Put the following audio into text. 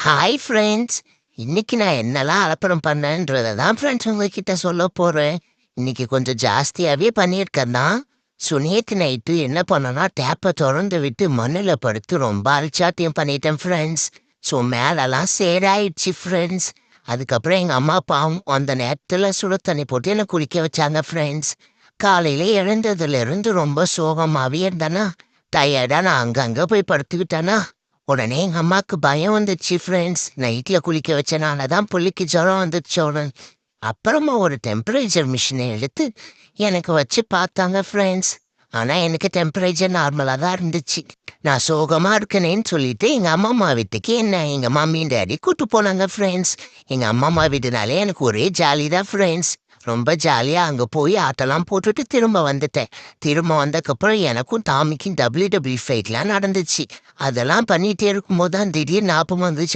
Hi friends. இன்னைக்கு நான் என்னலாம் அலப்பறம் பண்ணேன்றத தான் ஃப்ரெண்ட்ஸ் உங்ககிட்ட சொல்ல போகிறேன். இன்னைக்கு கொஞ்சம் ஜாஸ்தியாகவே பண்ணியிருக்கேன் தான். ஸோ நேற்று நைட்டு என்ன பண்ணேன்னா டேப்பை திறந்து விட்டு மண்ணில் படுத்து ரொம்ப அலட்சாட்டியம் பண்ணிட்டேன் ஃப்ரெண்ட்ஸ். ஸோ மேலெல்லாம் சேராயிடுச்சு ஃப்ரெண்ட்ஸ். அதுக்கப்புறம் எங்கள் அம்மா அப்பாவும் அந்த நேரத்தில் சுடு தண்ணி போட்டு என்னை குளிக்க வச்சாங்க ஃப்ரெண்ட்ஸ். காலையில் எழுந்ததுலேருந்து ரொம்ப சோகமாகவே இருந்தேன்னா, டயர்டாக நான் அங்கங்கே போய் படுத்துக்கிட்டேன்னா, உடனே எங்க அம்மாக்கு பயம் வந்துச்சு ஃப்ரெண்ட்ஸ். நைட்ல குளிக்க வச்சனால தான் புள்ளிக்கு ஜுரம் வந்துச்சு உடனே. அப்புறமா ஒரு டெம்பரேச்சர் மிஷினை எடுத்து எனக்கு வச்சு பார்த்தாங்க ஃப்ரெண்ட்ஸ். ஆனா எனக்கு டெம்பரேச்சர் நார்மலா தான் இருந்துச்சு. நான் சோகமா இருக்கனேன்னு சொல்லிட்டு எங்க அம்மம்மா வீட்டுக்கு என்ன எங்க மம்மியும் டேடி கூட்டு போனாங்க ஃப்ரெண்ட்ஸ். எங்க அம்மம்மா வீடுனாலே எனக்கு ஒரே ஜாலி தான் ஃப்ரெண்ட்ஸ். ரொம்ப ஜாலியா அங்க போய் ஆட்டெல்லாம் போட்டுட்டு திரும்ப வந்துட்டேன். திரும்ப வந்ததுக்கப்புறம் எனக்கும் டாமிக்கும் WWE ஃபைட்லாம் நடந்துச்சு. அதெல்லாம் பண்ணிட்டே இருக்கும்போது தான் திடீர்னு ஞாபகம் வந்துச்சு.